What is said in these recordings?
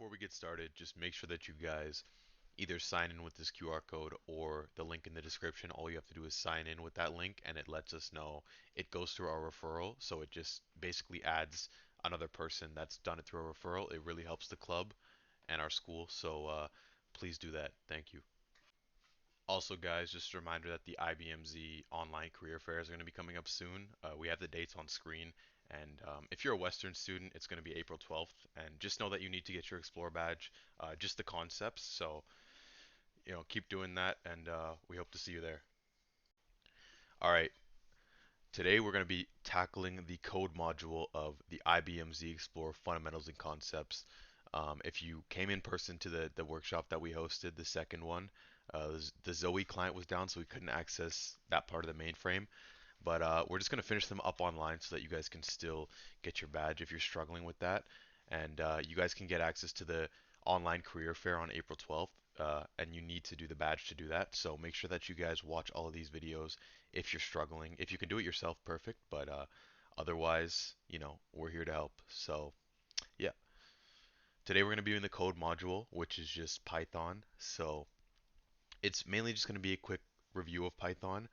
before we get started, just make sure that you guys either sign in with this QR code or the link in the description. All you have to do is sign in with that link and it lets us know it goes through our referral. So it just basically adds another person that's done it through a referral. It really helps the club and our school. So please do that. Thank you. Also, guys, just a reminder that the IBMZ online career fairs are going to be coming up soon. We have the dates on screen, and if you're a Western student, it's going to be April 12th. And just know that you need to get your Xplore badge, just the concepts. So, keep doing that, and we hope to see you there. All right, today we're going to be tackling the code module of the IBM Z Explorer Fundamentals and Concepts. If you came in person to the workshop that we hosted, the second one, the Zoe client was down, so we couldn't access that part of the mainframe. But we're just going to finish them up online so that you guys can still get your badge if you're struggling with that. And you guys can get access to the online career fair on April 12th. And you need to do the badge to do that. So make sure that you guys watch all of these videos if you're struggling. If you can do it yourself, perfect. But otherwise, we're here to help. So yeah, today we're going to be doing the code module, which is just Python. So it's mainly just going to be a quick review of Python.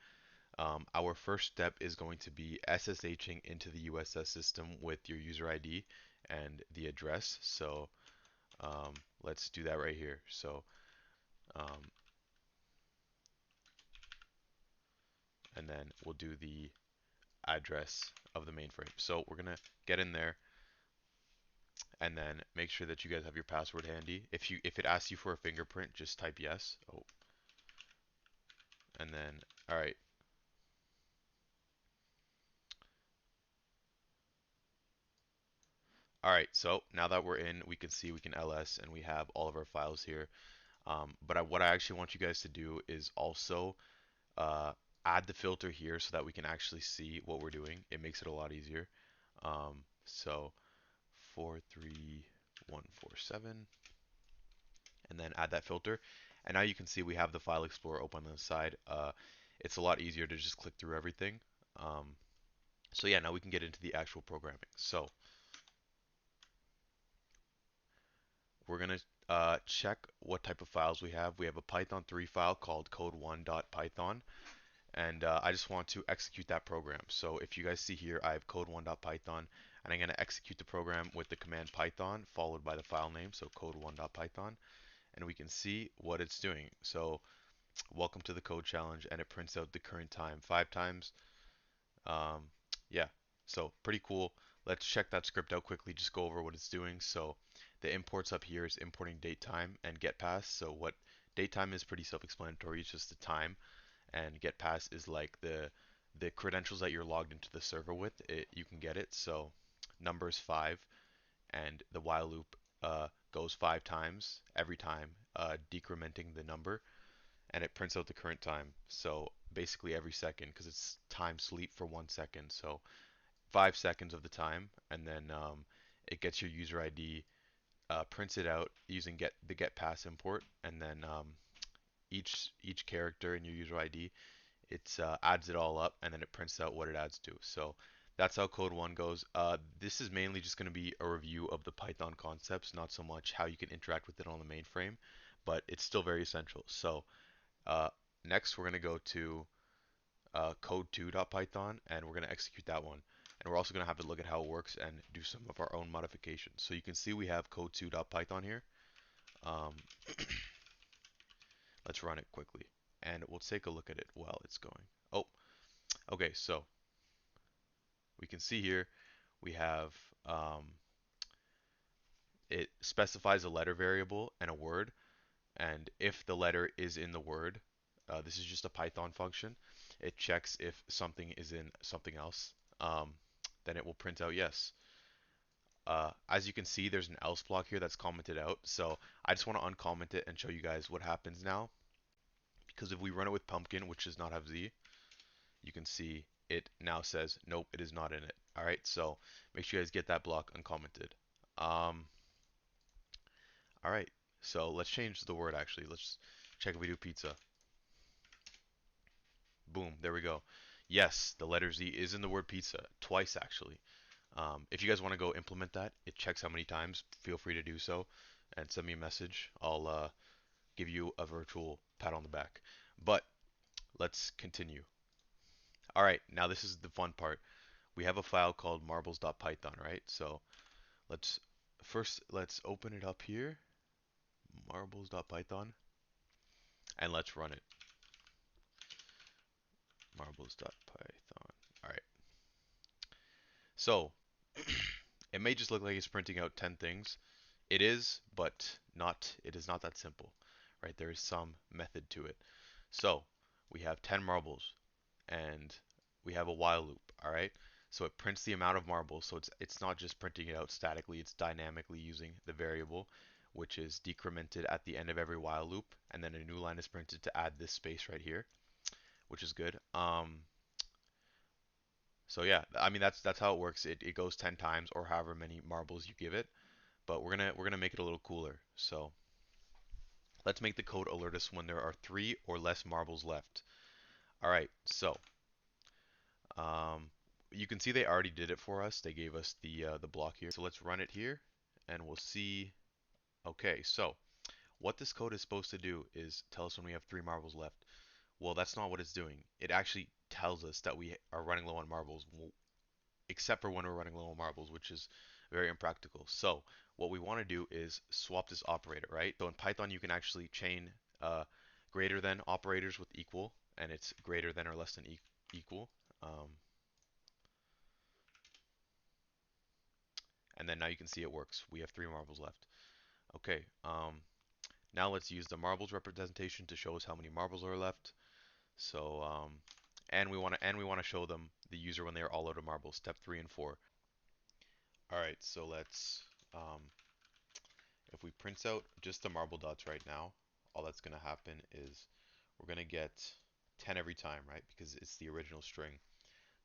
Our first step is going to be SSHing into the USS system with your user ID and the address. So let's do that right here. So um, and then we'll do the address of the mainframe. So we're gonna get in there and then make sure that you guys have your password handy. If it asks you for a fingerprint, just type yes. Oh, and then all right. All right, so now that we're in, we can see we can ls and we have all of our files here. But what I actually want you guys to do is also uh, add the filter here so that we can actually see what we're doing. It makes it a lot easier. So 43147, and then add that filter. And now you can see we have the File Explorer open on the side. It's a lot easier to just click through everything. So yeah, now we can get into the actual programming. So we're going to check what type of files we have. We have a Python 3 file called code1.python, and I just want to execute that program. So if you guys see here, I have code1.python, and I'm going to execute the program with the command python followed by the file name, so code1.python, and we can see what it's doing. So welcome to the code challenge, and it prints out the current time 5 times. Um, yeah, so pretty cool. Let's check that script out quickly, just go over what it's doing. So the imports up here is importing date time and get pass. So what date time is pretty self-explanatory, it's just the time, and get pass is like the credentials that you're logged into the server with. You can get it. So number is 5, and the while loop goes 5 times every time, decrementing the number, and it prints out the current time. So basically every second, because it's time sleep for 1 second. So 5 seconds of the time, and then it gets your user ID, prints it out using the get pass import, and then each character in your user ID, it adds it all up, and then it prints out what it adds to. So that's how code 1 goes. This is mainly just going to be a review of the Python concepts, not so much how you can interact with it on the mainframe, but it's still very essential. So uh, next, we're going to go to code2.python, and we're going to execute that one. And we're also going to have to look at how it works and do some of our own modifications. So you can see we have code2.python here. Um, let's run it quickly, and we'll take a look at it while it's going. Oh, okay, so we can see here we have it specifies a letter variable and a word, and if the letter is in the word, this is just a Python function. It checks if something is in something else. Then it will print out yes. As you can see, there's an else block here that's commented out. So I just want to uncomment it and show you guys what happens now. Because if we run it with Pumpkin, which does not have Z, you can see it now says, nope, it is not in it. All right, so make sure you guys get that block uncommented. All right, so let's change the word actually. Let's check if we do pizza. Boom, there we go. Yes, the letter Z is in the word pizza, twice actually. If you guys want to go implement that, it checks how many times, feel free to do so. and send me a message. I'll give you a virtual pat on the back. But let's continue. All right, now this is the fun part. We have a file called marbles.python, right? So let's let's open it up here, marbles.python, and let's run it. Marbles.python. All right. So it may just look like it's printing out 10 things. It is, but not. It is not that simple, right? There is some method to it. So we have 10 marbles, and we have a while loop. All right. So it prints the amount of marbles. So it's not just printing it out statically. It's dynamically using the variable, which is decremented at the end of every while loop, and then a new line is printed to add this space right here, which is good. So yeah, I mean that's how it works. It goes 10 times or however many marbles you give it, but we're gonna make it a little cooler. So let's make the code alert us when there are 3 or less marbles left. All right, so um, you can see they already did it for us. They gave us the block here. So let's run it here, and we'll see. Okay, so what this code is supposed to do is tell us when we have 3 marbles left. Well, that's not what it's doing. It actually tells us that we are running low on marbles, except for when we're running low on marbles, which is very impractical. So what we want to do is swap this operator, right? So in Python, you can actually chain uh, greater than operators with equal, and it's greater than or less than equal. Um, and then now you can see it works. We have 3 marbles left. Okay, now let's use the marbles representation to show us how many marbles are left. So, and we want to show them the user when they are all out of marbles, step 3 and 4. All right, so let's if we print out just the marble dots right now, all that's going to happen is we're going to get 10 every time, right? Because it's the original string.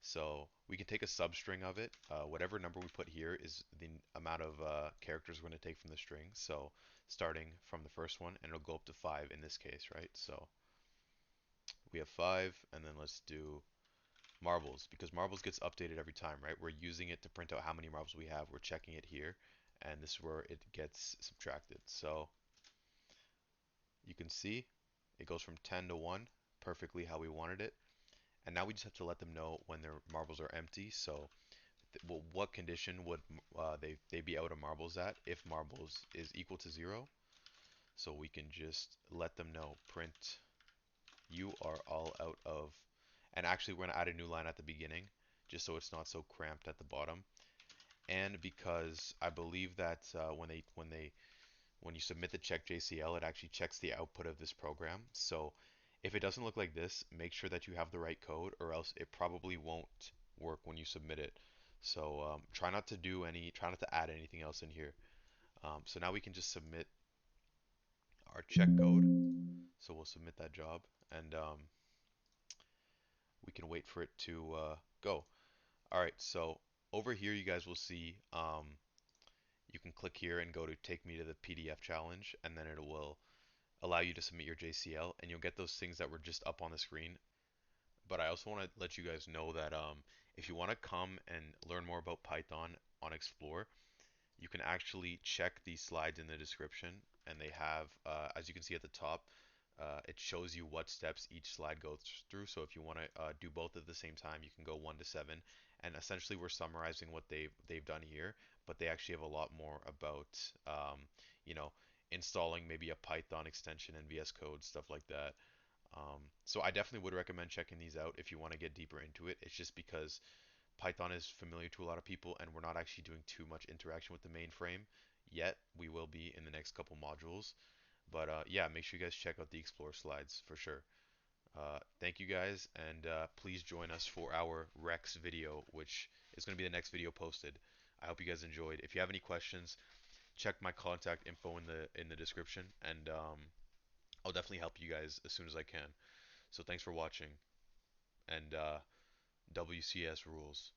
So we can take a substring of it. Whatever number we put here is the amount of characters we're going to take from the string. So starting from the first one, and it'll go up to 5 in this case, right? So we have 5, and then let's do marbles, because marbles gets updated every time, right? We're using it to print out how many marbles we have. We're checking it here, and this is where it gets subtracted. So you can see it goes from 10 to 1, perfectly how we wanted it. And now we just have to let them know when their marbles are empty. So well, what condition would they be out of marbles at if marbles is equal to 0? So we can just let them know print you are all out of, and actually we're going to add a new line at the beginning just so it's not so cramped at the bottom. And because I believe that when you submit the check JCL, it actually checks the output of this program. So if it doesn't look like this, make sure that you have the right code, or else it probably won't work when you submit it. So try not to add anything else in here. So now we can just submit our check code. So we'll submit that job, and we can wait for it to go. All right, so over here you guys will see you can click here and go to take me to the PDF challenge, and then it will allow you to submit your JCL, and you'll get those things that were just up on the screen. But I also want to let you guys know that if you want to come and learn more about Python on Xplore, you can actually check these slides in the description, and they have, as you can see at the top, it shows you what steps each slide goes through. So if you want to do both at the same time, you can go 1 to 7. And essentially, we're summarizing what they've done here, but they actually have a lot more about, you know, installing maybe a Python extension in VS Code, stuff like that. So I definitely would recommend checking these out if you want to get deeper into it. It's just because Python is familiar to a lot of people, and we're not actually doing too much interaction with the mainframe yet. We will be in the next couple modules. But yeah, make sure you guys check out the Xplore slides for sure. Thank you guys, and please join us for our Rex video, which is going to be the next video posted. I hope you guys enjoyed. If you have any questions, check my contact info in the description, and I'll definitely help you guys as soon as I can. So thanks for watching, and WCS rules.